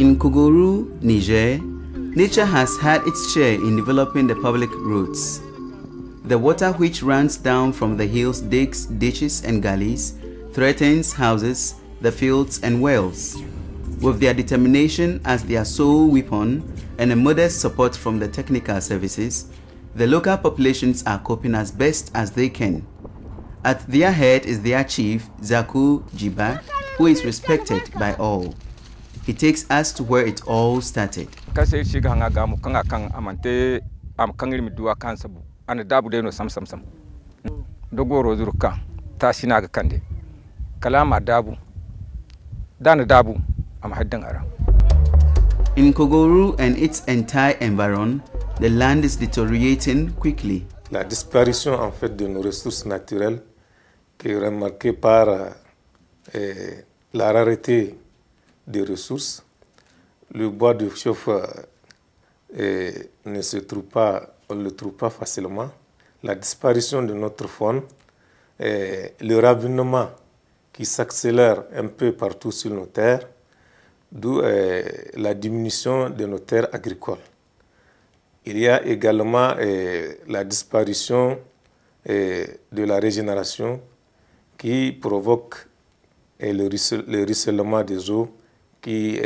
In Kougourou, Niger, nature has had its share in developing the public roads. The water which runs down from the hills digs ditches and gullies, threatens houses, the fields and wells. With their determination as their sole weapon and a modest support from the technical services, the local populations are coping as best as they can. At their head is their chief, Zaku Jiba, who is respected by all. He takes us to where it all started. In Kougourou and its entire environment, the land is deteriorating quickly. La disparition en fait de nos ressources naturelles qui est remarquée par la rareté des ressources. Le bois de chauffe ne se trouve pas, on ne le trouve pas facilement. La disparition de notre faune, le ravinement qui s'accélère un peu partout sur nos terres, d'où la diminution de nos terres agricoles. Il y a également la disparition de la régénération qui provoque le ruissellement des eaux qui,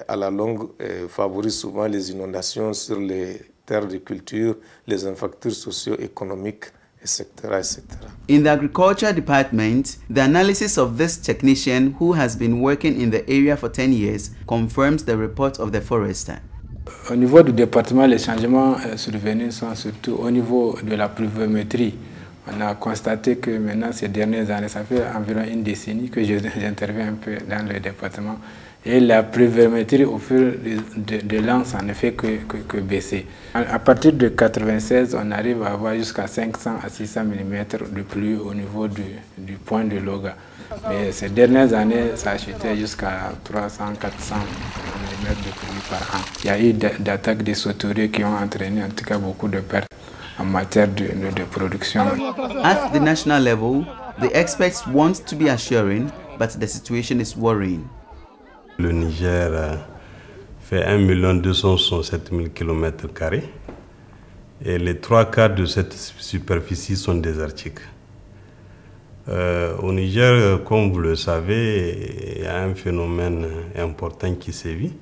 à la longue, favorise souvent les inondations sur les terres de culture, les infrastructures socio-économiques, etc., etc. In the agriculture department, the analysis of this technician who has been working in the area for 10 years confirms the report of the forester. Au niveau du département, les changements survenus sont surtout au niveau de la pluviométrie. On a constaté que maintenant, ces dernières années, ça fait environ une décennie que j'interviens un peu dans le département. Et la pluviométrie, au fur de l'an, ça ne fait que baisser. À partir de 1996, on arrive à avoir jusqu'à 500 à 600 mm de pluie au niveau du point de Loga. Mais ces dernières années, ça a chuté jusqu'à 300, 400 mm de pluie par an. Il y a eu d'attaques des sauterelles qui ont entraîné en tout cas beaucoup de pertes en matière de production. At the national level, the experts want to be assuring, but the situation is worrying. Le Niger fait 1 267 000 km² et les 3/4 de cette superficie sont désertiques. Au Niger, comme vous le savez, il y a un phénomène important qui sévit,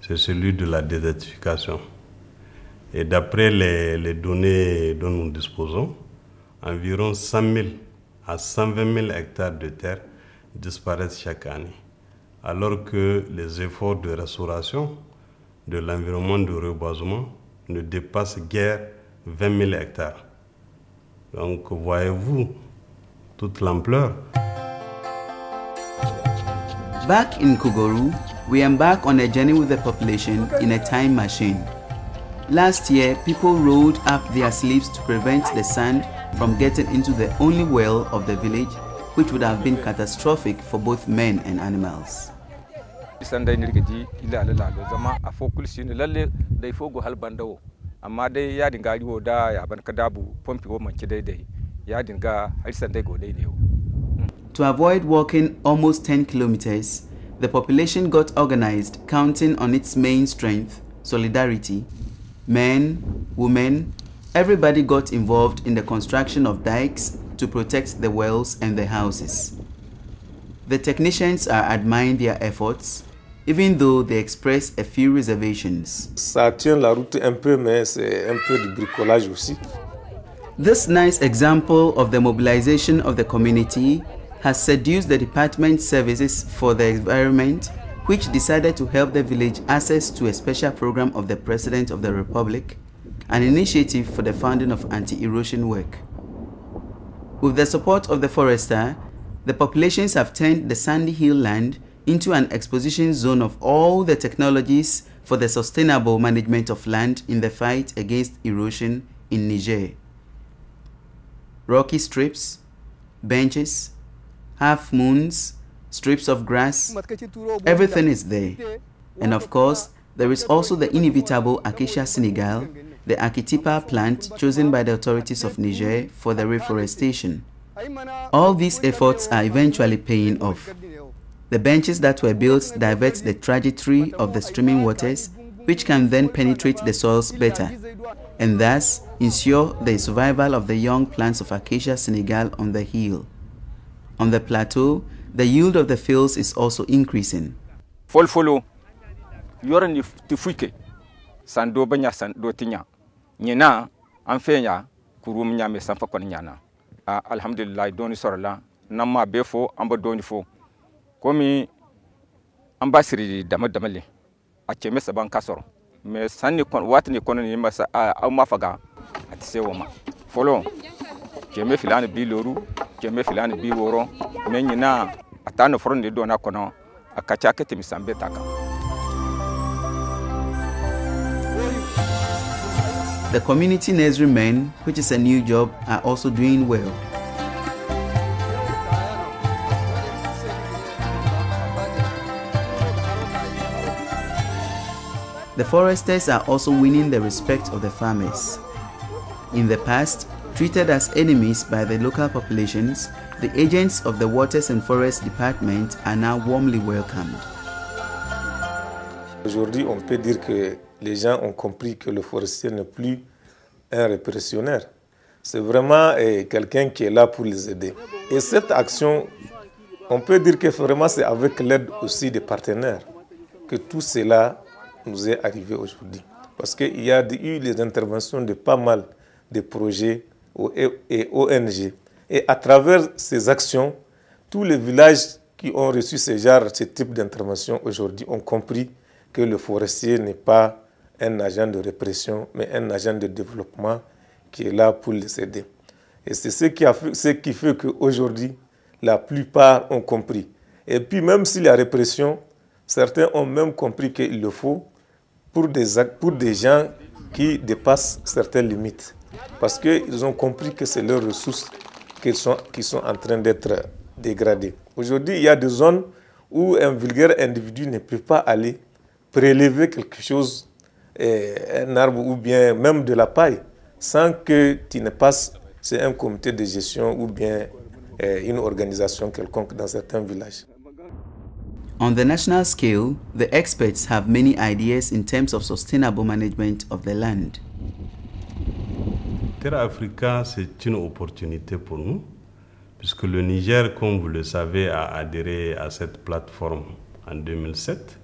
c'est celui de la désertification. Et d'après les données dont nous disposons, environ 100 000 à 120 000 hectares de terre disparaissent chaque année, alors que les efforts de restauration de l'environnement de reboisement ne dépassent guère 20 000 hectares. Donc voyez-vous toute l'ampleur. Back in Kougourou, we embark on a journey with the population in a time machine. Last year, people rolled up their sleeves to prevent the sand from getting into the only well of the village, which would have been catastrophic for both men and animals. To avoid walking almost 10 kilometers, the population got organized, counting on its main strength, solidarity. Men, women, everybody got involved in the construction of dikes to protect the wells and the houses. The technicians are admiring their efforts, even though they express a few reservations. Ça tient la route un peu, mais c'est un peu de bricolage aussi. This nice example of the mobilization of the community has seduced the Department Services for the Environment, which decided to help the village access to a special program of the President of the Republic, an initiative for the funding of anti-erosion work. With the support of the forester, the populations have turned the sandy hill land into an exposition zone of all the technologies for the sustainable management of land in the fight against erosion in Niger. Rocky strips, benches, half moons, strips of grass, everything is there. And of course, there is also the inevitable Acacia Senegal, the Akitipa plant chosen by the authorities of Niger for the reforestation. All these efforts are eventually paying off. The benches that were built divert the trajectory of the streaming waters, which can then penetrate the soils better, and thus ensure the survival of the young plants of Acacia senegal on the hill. On the plateau, the yield of the fields is also increasing. Folfolo, yore ni tifuike, sando banya sando tinya, nyena, amfenya, kurum nyame sanfa kon nyana. Alhamdulillah, doni sorla, namma befo, amba doni fo. Komi ambasiri damadamali, acheme saban kasoro. Me sanni kon watni kon ni masa au mafaga atise woma. Folo, cheme filani bi loru, cheme filani bi woro, menyina atano frondi dona kono. The community nursery men, which is a new job, are also doing well. The foresters are also winning the respect of the farmers. In the past, treated as enemies by the local populations, the agents of the Waters and Forests Department are now warmly welcomed. Aujourd'hui, on peut dire que les gens ont compris que le forestier n'est plus un répressionneur. C'est vraiment quelqu'un qui est là pour les aider. Et cette action, on peut dire que vraiment c'est avec l'aide aussi des partenaires que tout cela nous est arrivé aujourd'hui. Parce qu'il y a eu les interventions de pas mal de projets et ONG. Et à travers ces actions, tous les villages qui ont reçu ce type d'intervention aujourd'hui ont compris que le forestier n'est pas un agent de répression, mais un agent de développement qui est là pour les aider. Et c'est ce qui fait qu'aujourd'hui, la plupart ont compris. Et puis même si la répression, certains ont même compris qu'il le faut pour des gens qui dépassent certaines limites. Parce qu'ils ont compris que c'est leurs ressources qui sont en train d'être dégradées. Aujourd'hui, il y a des zones où un vulgaire individu ne peut pas aller prélever quelque chose, un arbre ou bien même de la paille, sans que tu ne passes sur un comité de gestion ou bien une organisation quelconque dans certains villages. On the national scale, the experts have many ideas in terms of sustainable management of the land. Terra Africa, c'est une opportunité pour nous, puisque le Niger, comme vous le savez, a adhéré à cette plateforme en 2007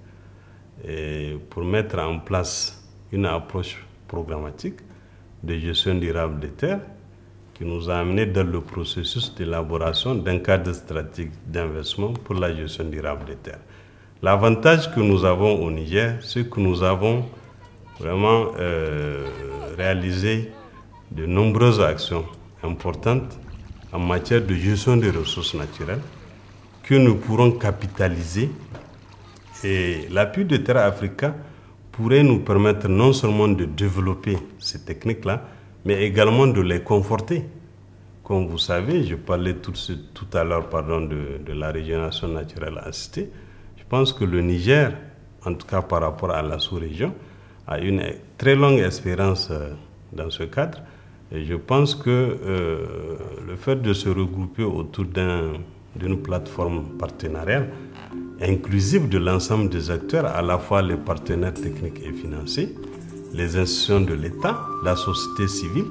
et pour mettre en place une approche programmatique de gestion durable des terres qui nous a amené dans le processus d'élaboration d'un cadre stratégique d'investissement pour la gestion durable des terres. L'avantage que nous avons au Niger, c'est que nous avons vraiment réalisé de nombreuses actions importantes en matière de gestion des ressources naturelles que nous pourrons capitaliser. Et l'appui de Terra Africa pourrait nous permettre non seulement de développer ces techniques-là, mais également de les conforter. Comme vous savez, je parlais tout à l'heure de la régénération naturelle assistée. Je pense que le Niger, en tout cas par rapport à la sous-région, a une très longue expérience dans ce cadre. Et je pense que le fait de se regrouper autour d'une plateforme partenariale inclusive de l'ensemble des acteurs, à la fois les partenaires techniques et financiers, les institutions de l'État, la société civile,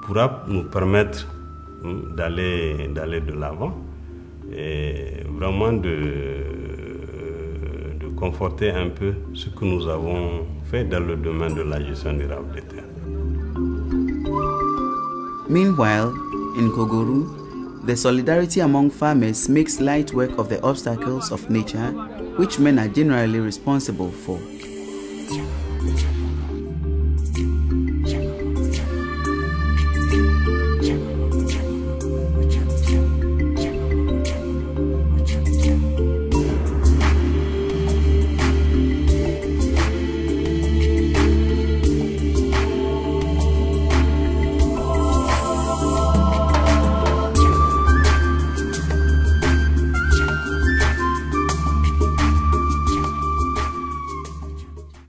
pourra nous permettre d'aller de l'avant et vraiment de conforter un peu ce que nous avons fait dans le domaine de la gestion durable des terres. Meanwhile, in Kogoru, the solidarity among farmers makes light work of the obstacles of nature, which men are generally responsible for.